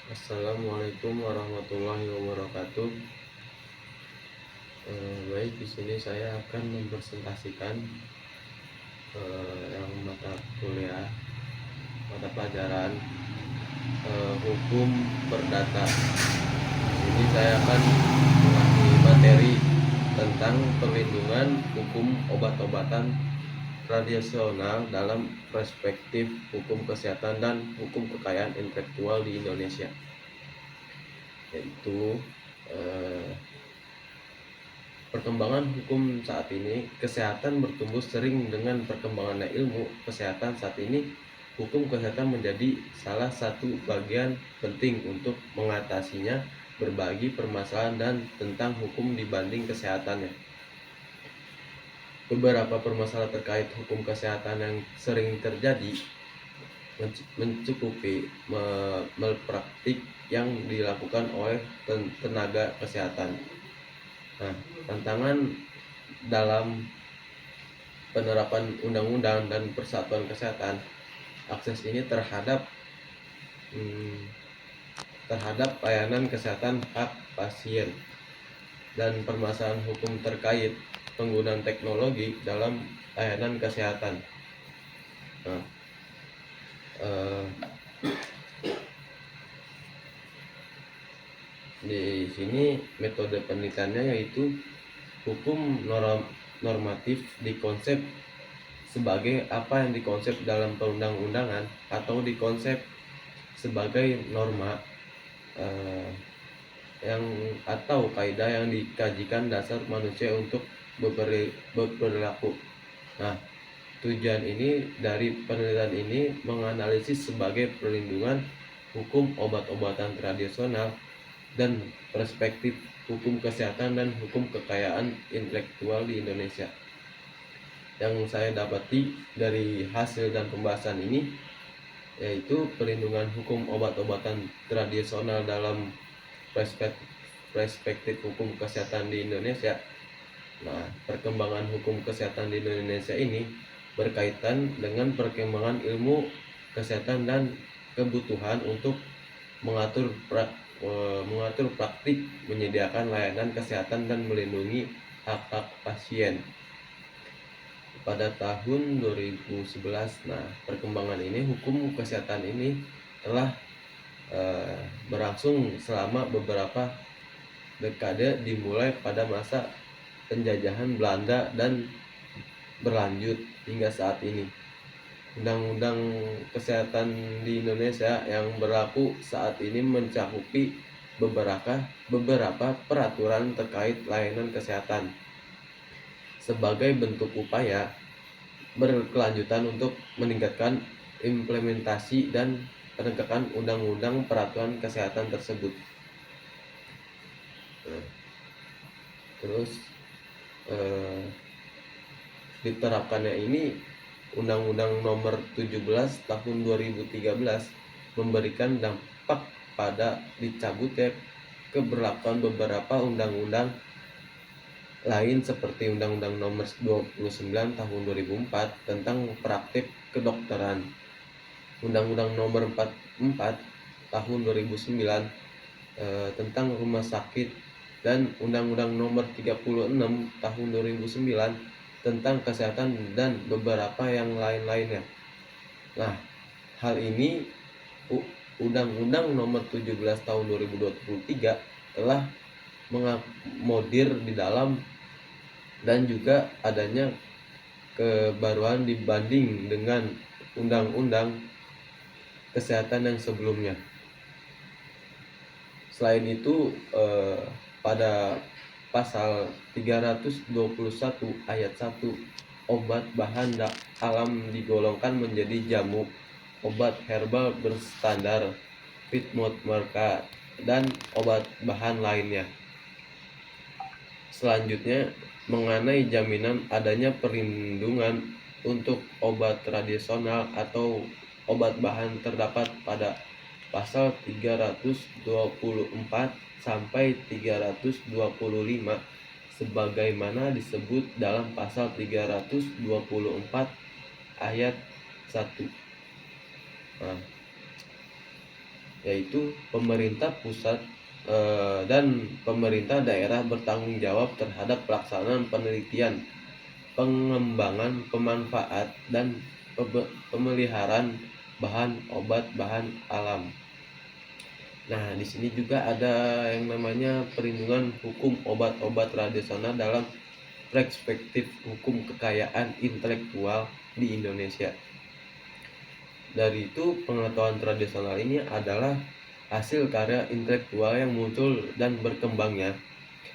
Assalamualaikum warahmatullahi wabarakatuh. Baik, di sini saya akan mempresentasikan yang mata kuliah, mata pelajaran hukum perdata. Di sini saya akan mengasih materi tentang perlindungan hukum obat-obatan tradisional dalam perspektif hukum kesehatan dan hukum kekayaan intelektual di Indonesia, yaitu perkembangan hukum saat ini. Kesehatan bertumbuh sering dengan perkembangannya ilmu kesehatan saat ini. Hukum kesehatan menjadi salah satu bagian penting untuk mengatasinya berbagi permasalahan dan tentang hukum dibanding kesehatannya. Beberapa permasalahan terkait hukum kesehatan yang sering terjadi mencukupi malpraktik yang dilakukan oleh tenaga kesehatan. Nah, tantangan dalam penerapan undang-undang dan persatuan kesehatan, akses ini terhadap layanan kesehatan hak pasien, dan permasalahan hukum terkait penggunaan teknologi dalam layanan kesehatan. Nah, di sini metode penelitiannya yaitu hukum normatif dikonsep sebagai apa yang dikonsep dalam perundang-undangan atau dikonsep sebagai norma yang atau kaidah yang dikajikan dasar manusia untuk berperilaku. Nah, tujuan ini dari penelitian ini menganalisis sebagai perlindungan hukum obat-obatan tradisional dan perspektif hukum kesehatan dan hukum kekayaan intelektual di Indonesia. Yang saya dapati dari hasil dan pembahasan ini yaitu perlindungan hukum obat-obatan tradisional dalam perspektif hukum kesehatan di Indonesia. Nah, perkembangan hukum kesehatan di Indonesia ini berkaitan dengan perkembangan ilmu kesehatan dan kebutuhan untuk mengatur praktik menyediakan layanan kesehatan dan melindungi hak-hak pasien. Pada tahun 2011, nah, perkembangan ini hukum kesehatan ini telah berlangsung selama beberapa dekade, dimulai pada masa penjajahan Belanda dan berlanjut hingga saat ini. Undang-undang kesehatan di Indonesia yang berlaku saat ini mencakupi beberapa peraturan terkait layanan kesehatan sebagai bentuk upaya berkelanjutan untuk meningkatkan implementasi dan penegakan undang-undang peraturan kesehatan tersebut. Terus diterapkannya ini Undang-Undang Nomor 17 Tahun 2013 memberikan dampak pada dicabutnya keberlakuan beberapa undang-undang lain seperti Undang-Undang Nomor 29 Tahun 2004 tentang praktik kedokteran, Undang-Undang Nomor 44 Tahun 2009 tentang rumah sakit, dan Undang-Undang Nomor 36 Tahun 2009 tentang kesehatan dan beberapa yang lain-lainnya. Nah, hal ini Undang-Undang Nomor 17 Tahun 2023 telah mengakomodir di dalam dan juga adanya kebaruan dibanding dengan Undang-Undang Kesehatan yang sebelumnya. Selain itu, pada pasal 321 ayat 1, obat bahan alam digolongkan menjadi jamu, obat herbal berstandar Fitmod Merka, dan obat bahan lainnya. Selanjutnya, mengenai jaminan adanya perlindungan untuk obat tradisional atau obat bahan terdapat pada pasal 324 sampai 325 sebagaimana disebut dalam pasal 324 ayat 1. Nah, yaitu pemerintah pusat dan pemerintah daerah bertanggung jawab terhadap pelaksanaan penelitian, pengembangan, pemanfaat, dan pemeliharaan bahan obat bahan alam. Nah, di sini juga ada yang namanya perlindungan hukum obat-obat tradisional dalam perspektif hukum kekayaan intelektual di Indonesia. Dari itu, pengetahuan tradisional ini adalah hasil karya intelektual yang muncul dan berkembangnya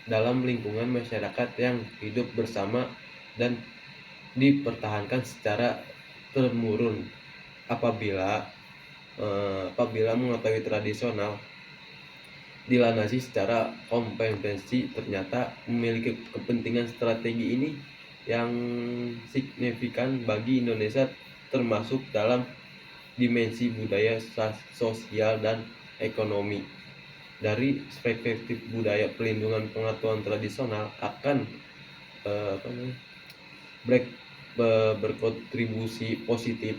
dalam lingkungan masyarakat yang hidup bersama dan dipertahankan secara temurun. Apabila mengetahui tradisional dilandasi secara kompetensi ternyata memiliki kepentingan strategi ini yang signifikan bagi Indonesia, termasuk dalam dimensi budaya, sosial, dan ekonomi. Dari perspektif budaya, pelindungan pengetahuan tradisional akan berkontribusi positif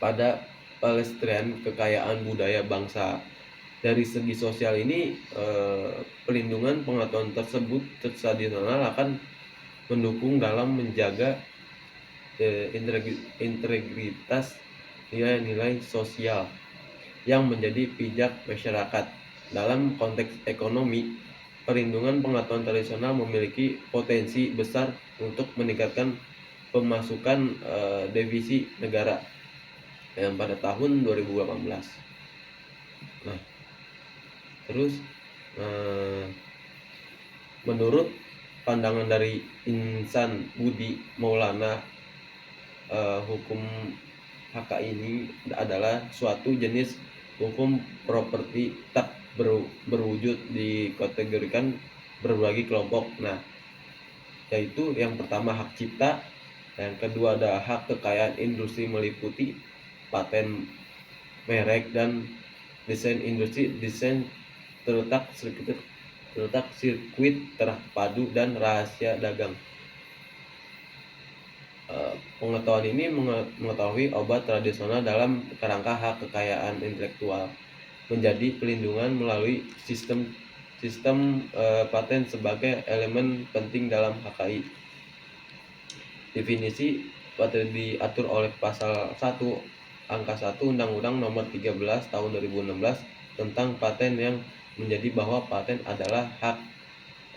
pada pelestarian kekayaan budaya bangsa. Dari segi sosial ini, pelindungan pengetahuan tersebut tradisional akan mendukung dalam menjaga integritas nilai-nilai sosial yang menjadi pijak masyarakat. Dalam konteks ekonomi, perlindungan pengetahuan tradisional memiliki potensi besar untuk meningkatkan pemasukan devisi negara yang pada tahun 2018. Nah, terus menurut pandangan dari Insan Budi Maulana, hukum HK ini adalah suatu jenis hukum properti tak berwujud dikategorikan berbagai kelompok. Nah, yaitu yang pertama hak cipta, yang kedua ada hak kekayaan industri meliputi paten, merek, dan desain industri, desain terletak sirkuit terpadu, dan rahasia dagang. Pengetahuan ini mengetahui obat tradisional dalam kerangka hak kekayaan intelektual menjadi pelindungan melalui sistem paten sebagai elemen penting dalam HKI. Definisi paten diatur oleh pasal 1 angka 1 Undang-Undang Nomor 13 Tahun 2016 tentang paten, yang menjadi bahwa paten adalah hak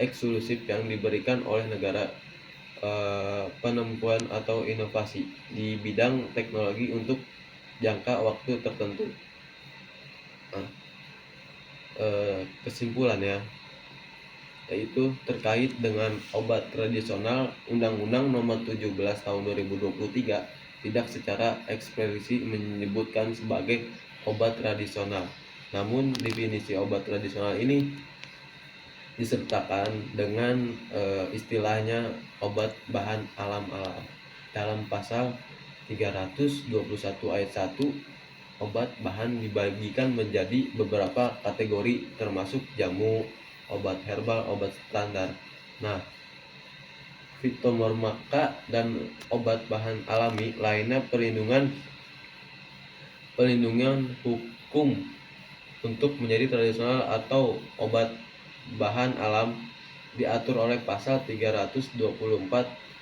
eksklusif yang diberikan oleh negara penemuan atau inovasi di bidang teknologi untuk jangka waktu tertentu. Kesimpulannya yaitu terkait dengan obat tradisional, Undang-Undang Nomor 17 Tahun 2023 tidak secara eksplisit menyebutkan sebagai obat tradisional. Namun definisi obat tradisional ini disertakan dengan istilahnya obat bahan alam dalam pasal 321 ayat 1. Obat bahan dibagikan menjadi beberapa kategori termasuk jamu, obat herbal, obat standar. Nah, fitofarmaka dan obat bahan alami lainnya perlindungan hukum untuk menjadi tradisional atau obat bahan alam diatur oleh pasal 324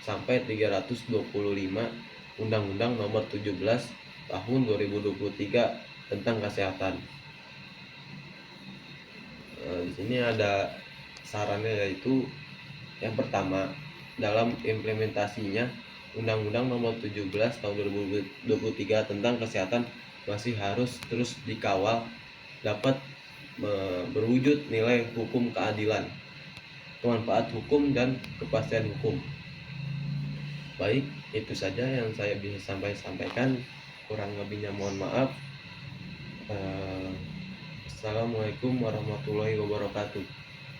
sampai 325 Undang-Undang Nomor 17 Tahun 2023 tentang kesehatan. Di sini ada sarannya, yaitu yang pertama, dalam implementasinya Undang-Undang Nomor 17 Tahun 2023 tentang kesehatan masih harus terus dikawal dapat berwujud nilai hukum keadilan, kemanfaat hukum, dan kepastian hukum. Baik, itu saja yang saya bisa sampaikan. Kurang lebihnya mohon maaf. Assalamualaikum warahmatullahi wabarakatuh.